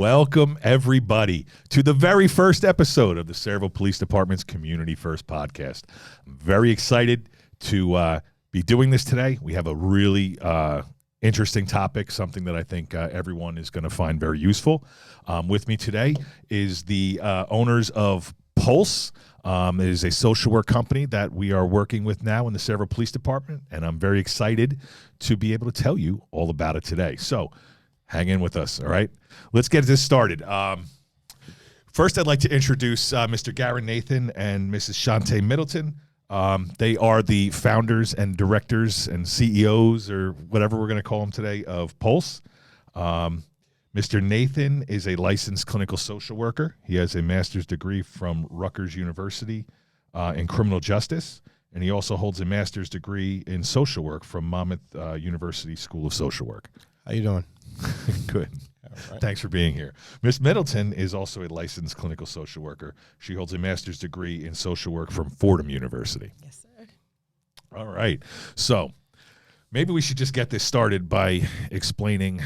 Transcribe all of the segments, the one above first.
Welcome, everybody, to the very first episode of the Sayreville Police Department's Community First podcast. I'm very excited to be doing this today. We have a really interesting topic, something that I think everyone is going to find very useful. With me today is the owners of P.U.L.S.E. It is a social work company that we are working with now in the Sayreville Police Department, and I'm very excited to be able to tell you all about it today. So hang in with us, all right? Let's get this started. First, I'd like to introduce Mr. Garen Nathan and Mrs. Shantae Middleton. They are the founders and directors and CEOs, or whatever we're going to call them today, of P.U.L.S.E. Mr. Nathan is a licensed clinical social worker. He has a master's degree from Rutgers University in criminal justice, and he also holds a master's degree in social work from Monmouth University School of Social Work. How you doing? Good. Right. Thanks for being here. Miss Middleton is also a licensed clinical social worker. She holds a master's degree in social work from Fordham University. Yes, sir. All right. So maybe we should just get this started by explaining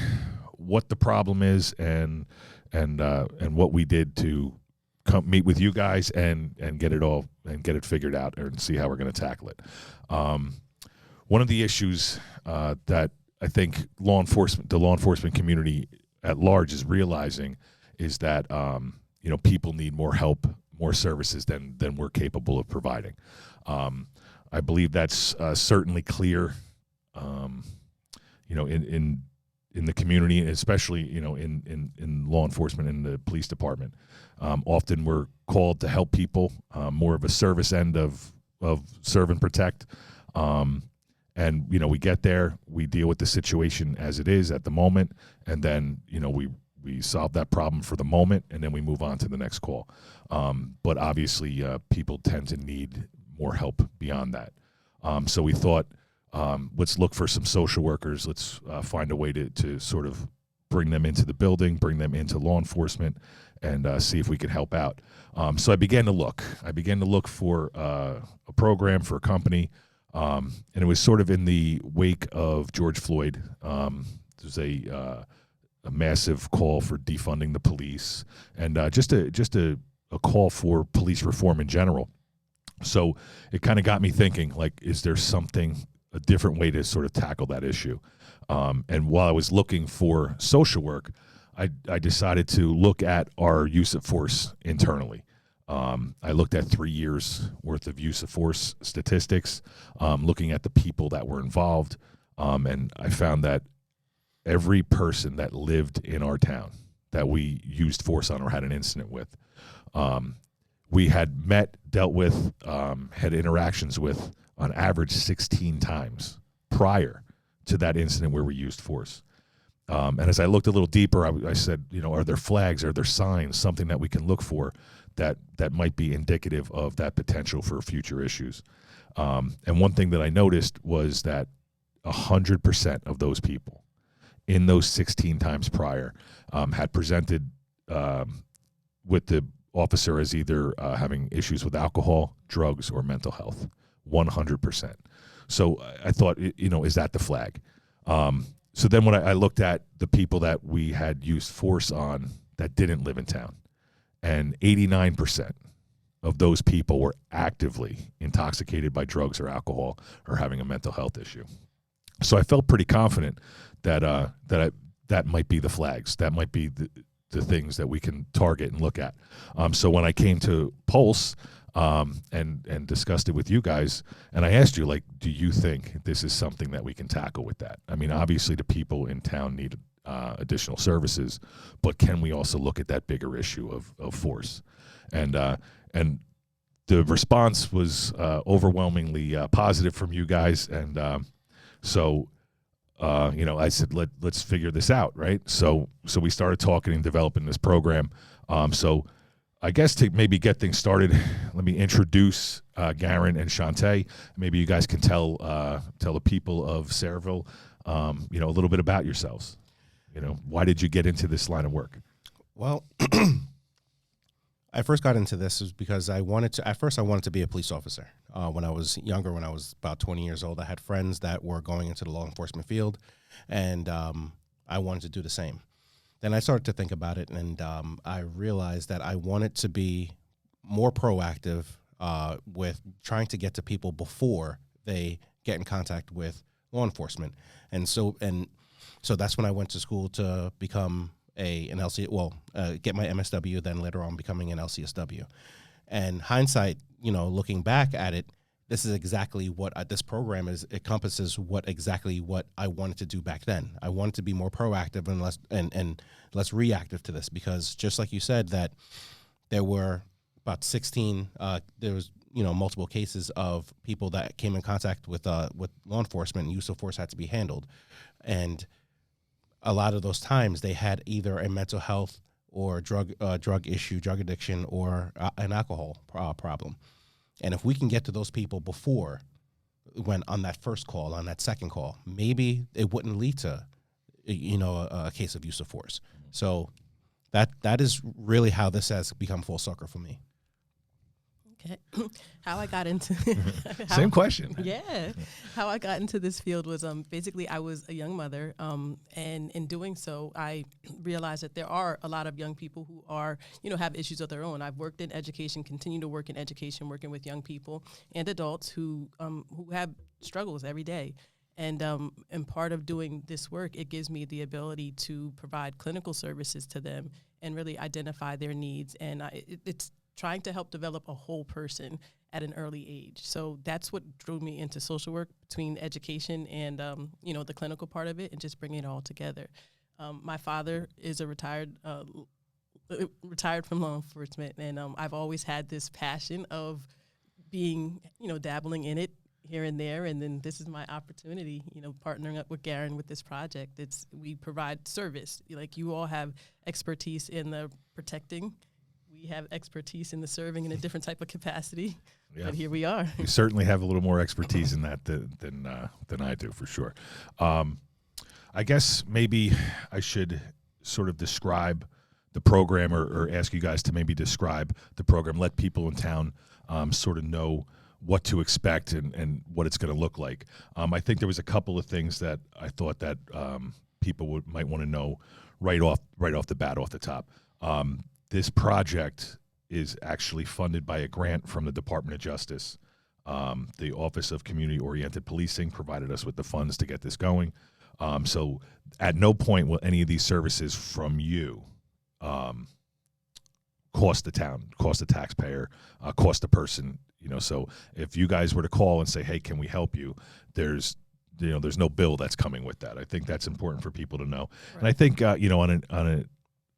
what the problem is and what we did to come meet with you guys and get it figured out and see how we're going to tackle it. One of the issues that I think the law enforcement community at large is realizing is that people need more help, more services than we're capable of providing. I believe that's certainly clear, in the community, especially in law enforcement in the police department. Often we're called to help people, more of a service end of serve and protect. And we get there, we deal with the situation as it is at the moment, and then we solve that problem for the moment, and then we move on to the next call. But obviously, people tend to need more help beyond that. So we thought, let's look for some social workers. Let's find a way to sort of bring them into the building, bring them into law enforcement, and see if we could help out. So I began to look. For a program, for a company. And it was sort of in the wake of George Floyd. There's a massive call for defunding the police, and just a call for police reform in general. So it kind of got me thinking, like, is there a different way to sort of tackle that issue? And while I was looking for social work, I decided to look at our use of force internally. I looked at 3 years worth of use of force statistics, looking at the people that were involved, and I found that every person that lived in our town that we used force on or had an incident with, we had met, dealt with, had interactions with on average 16 times prior to that incident where we used force. And as I looked a little deeper, I said, are there flags, are there signs, something that we can look for that might be indicative of that potential for future issues? And one thing that I noticed was that 100% of those people in those 16 times prior had presented with the officer as either having issues with alcohol, drugs, or mental health. 100%. So I thought, is that the flag? So then when I looked at the people that we had used force on that didn't live in town, and 89% of those people were actively intoxicated by drugs or alcohol or having a mental health issue. So I felt pretty confident that that might be the flags. That might be the things that we can target and look at. So when I came to P.U.L.S.E. And discussed it with you guys, and I asked you, like, do you think this is something that we can tackle with that? I mean, obviously the people in town need additional services, but can we also look at that bigger issue of force? And the response was overwhelmingly positive from you guys, and so I said, let's figure this out, right? So we started talking and developing this program. So I guess to maybe get things started, let me introduce Garen and Shantae. Maybe you guys can tell the people of Sayreville, a little bit about yourselves. Why did you get into this line of work? Well, I first got into this is because I wanted to be a police officer. When I was younger, when I was about 20 years old, I had friends that were going into the law enforcement field, and I wanted to do the same. then I started to think about it, and I realized that I wanted to be more proactive with trying to get to people before they get in contact with law enforcement. And so that's when I went to school to become an LC, get my MSW, then later on becoming an LCSW. And hindsight, looking back at it, this is exactly what this program encompasses exactly what I wanted to do back then. I wanted to be more proactive and less reactive to this, because just like you said, that there were about 16, there was, multiple cases of people that came in contact with law enforcement, and use of force had to be handled. And a lot of those times they had either a mental health or drug issue, drug addiction, or an alcohol problem. And if we can get to those people before, when on that first call, on that second call, maybe it wouldn't lead to, a case of use of force. So that is really how this has become full circle for me. Okay. How I got into same question. Yeah, how I got into this field was basically I was a young mother, and in doing so, I realized that there are a lot of young people who are have issues of their own. I've worked in education, continue to work in education, working with young people and adults who have struggles every day. And part of doing this work, it gives me the ability to provide clinical services to them and really identify their needs. And it's trying to help develop a whole person at an early age. So that's what drew me into social work, between education and, the clinical part of it, and just bringing it all together. My father is a retired from law enforcement, and I've always had this passion of being, dabbling in it here and there, and then this is my opportunity, partnering up with Garen with this project. We provide service. Like, you all have expertise in the protecting. We have expertise in the serving in a different type of capacity, but here we are. You certainly have a little more expertise in that than I do, for sure. I guess maybe I should sort of describe the program, or ask you guys to maybe describe the program, let people in town sort of know what to expect and what it's going to look like. I think there was a couple of things that I thought that people might want to know right off the bat, off the top. This project is actually funded by a grant from the Department of Justice. The Office of Community-Oriented Policing provided us with the funds to get this going. So at no point will any of these services from you cost the town, cost the taxpayer, cost the person. So if you guys were to call and say, "Hey, can we help you?" There's no bill that's coming with that. I think that's important for people to know. Right. And I think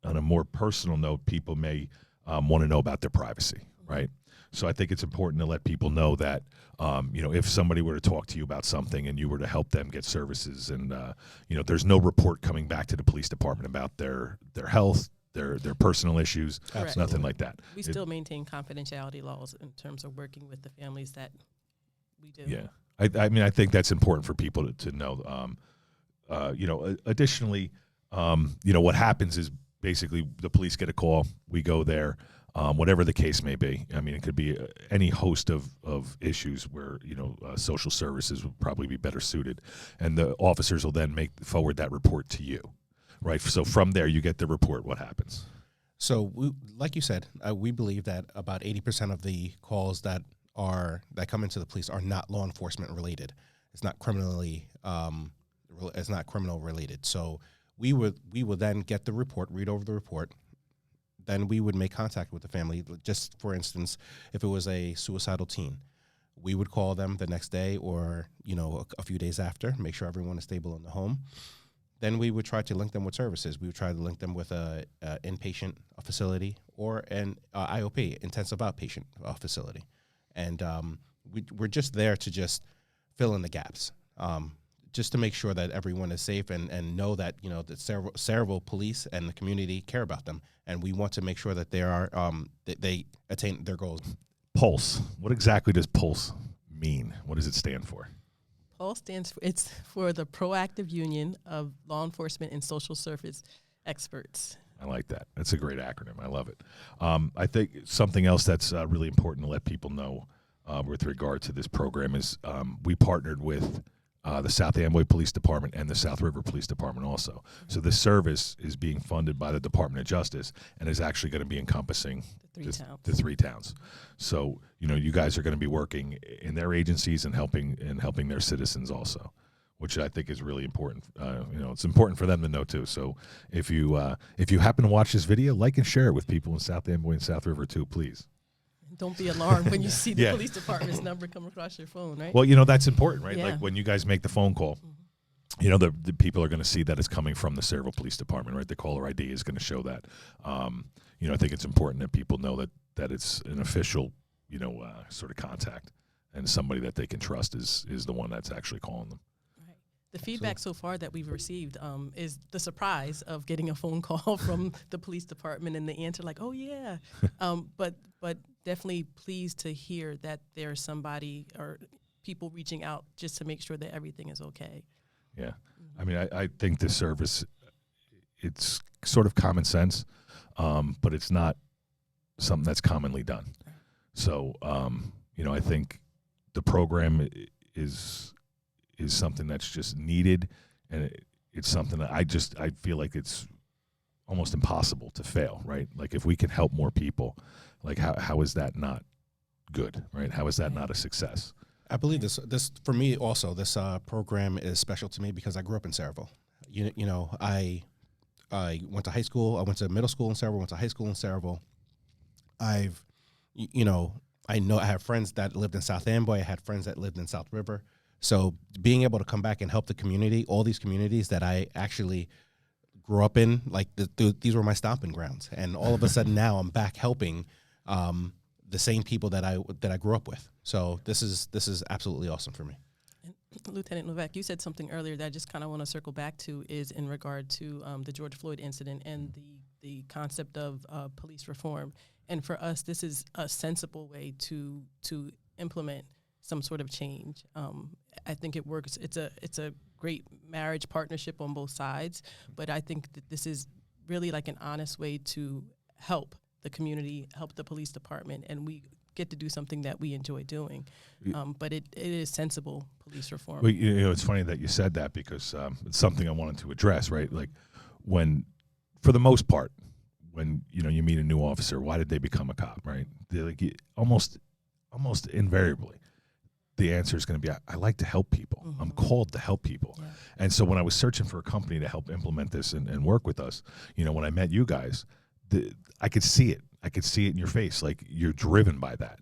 on a more personal note, people may want to know about their privacy, right? So I think it's important to let people know that, if somebody were to talk to you about something and you were to help them get services, and there's no report coming back to the police department about their health, their personal issues, nothing like that. We still maintain confidentiality laws in terms of working with the families that we do. Yeah, I think that's important for people to know. Additionally, what happens is, basically, the police get a call, we go there, whatever the case may be. I mean, it could be any host of issues where, social services would probably be better suited. And the officers will then forward that report to you, right? So from there, you get the report. What happens? So, like you said, we believe that about 80% of the calls that come into the police are not law enforcement related. It's not criminal related. So we would then get the report, read over the report. Then we would make contact with the family. Just for instance, if it was a suicidal teen, we would call them the next day or a few days after, make sure everyone is stable in the home. Then we would try to link them with services. We would try to link them with a inpatient facility or an IOP, intensive outpatient facility. And we're just there to just fill in the gaps. Just to make sure that everyone is safe and know that, the Sayreville police and the community care about them. And we want to make sure that they attain their goals. P.U.L.S.E. What exactly does P.U.L.S.E. mean? What does it stand for? P.U.L.S.E. stands for the Proactive Union of Law Enforcement and Social Service Experts. I like that. That's a great acronym. I love it. I think something else that's really important to let people know with regard to this program is we partnered with the South Amboy Police Department, and the South River Police Department also. So this service is being funded by the Department of Justice and is actually going to be encompassing the three towns. So, you guys are going to be working in their agencies and helping their citizens also, which I think is really important. It's important for them to know too. So if you happen to watch this video, like and share it with people in South Amboy and South River too, please. Don't be alarmed when you see the police department's number come across your phone, right? Well, that's important, right? Yeah. Like when you guys make the phone call, the people are going to see that it's coming from the Sayreville Police Department, right? The caller ID is going to show that. I think it's important that people know that it's an official, sort of contact, and somebody that they can trust is the one that's actually calling them. The feedback so far that we've received is the surprise of getting a phone call from the police department and the answer like, oh, yeah. But definitely pleased to hear that there's somebody or people reaching out just to make sure that everything is okay. Yeah. I mean, I think this service, it's sort of common sense, but it's not something that's commonly done. So, I think the program is something that's just needed, and it's something that I feel like it's almost impossible to fail, right? Like if we can help more people, like how is that not good, right? How is that not a success? I believe this for me also, this program is special to me because I grew up in Sayreville. I went to high school, I went to middle school in Sayreville, went to high school in Sayreville. I have friends that lived in South Amboy, I had friends that lived in South River. So being able to come back and help the community, all these communities that I actually grew up in, like these were my stomping grounds. And all of a sudden now I'm back helping the same people that I grew up with. So this is absolutely awesome for me. And Lieutenant Levesque, you said something earlier that I just kind of want to circle back to is in regard to the George Floyd incident and the concept of police reform. And for us, this is a sensible way to implement some sort of change. I think it works. It's a great marriage partnership on both sides, but I think that this is really like an honest way to help the community, help the police department, and we get to do something that we enjoy doing. But it is sensible police reform. Well, it's funny that you said that because it's something I wanted to address, right? Like for the most part, when you meet a new officer, why did they become a cop, right? Almost invariably, the answer is going to be, I like to help people. Mm-hmm. I'm called to help people. Yeah. And so when I was searching for a company to help implement this and work with us, when I met you guys, I could see it. I could see it in your face. Like you're driven by that,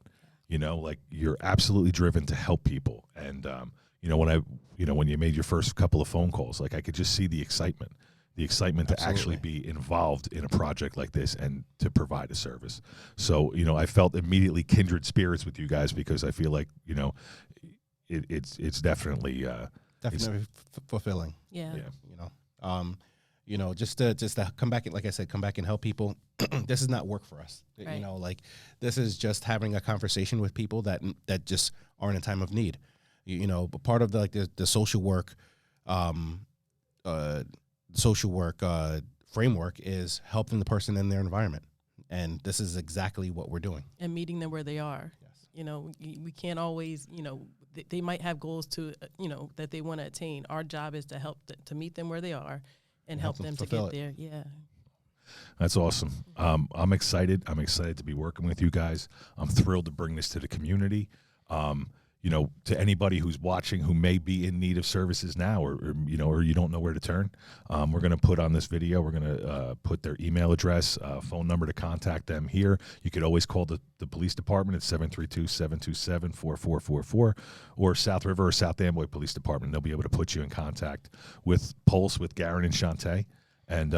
like you're absolutely driven to help people. And, when you made your first couple of phone calls, like I could just see the excitement to actually be involved in a project like this and to provide a service. So, I felt immediately kindred spirits with you guys because I feel like, it's definitely fulfilling. Yeah. Just to come back, like I said, come back and help people. This is not work for us. Right. This is just having a conversation with people that just are in a time of need. But part of the social work, framework is helping the person in their environment. And this is exactly what we're doing. And meeting them where they are. Yes. We can't always, they might have goals to, that they want to attain. Our job is to help to meet them where they are and help them to get there. Yeah. That's awesome. I'm excited. I'm excited to be working with you guys. I'm thrilled to bring this to the community. To anybody who's watching who may be in need of services now or you don't know where to turn, we're going to put on this video, we're going to put their email address, phone number to contact them here. You could always call the police department at 732-727-4444 or South River or South Amboy Police Department. They'll be able to put you in contact with P.U.L.S.E, with Garen and Shantae. And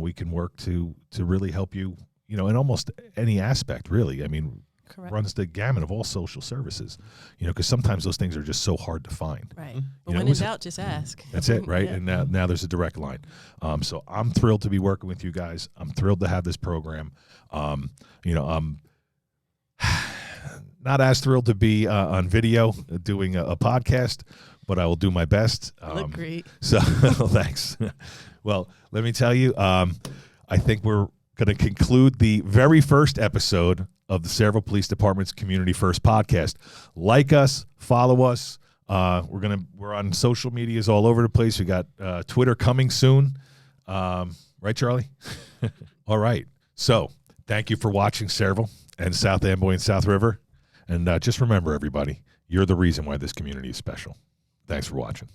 we can work to really help you, in almost any aspect, really. I mean, Correct. Runs the gamut of all social services, because sometimes those things are just so hard to find. Right. But when in doubt, just ask. That's it, right? Yeah. And now there's a direct line. So I'm thrilled to be working with you guys. I'm thrilled to have this program. I'm not as thrilled to be on video doing a podcast, but I will do my best. Look great. So thanks. Well, let me tell you, I think we're going to conclude the very first episode of the Sayreville Police Department's Community First podcast. Like us, follow us, We're on social medias all over the place. We got Twitter coming soon. Right, Charlie? All right. So thank you for watching Sayreville and South Amboy and South River. And just remember, everybody, you're the reason why this community is special. Thanks for watching.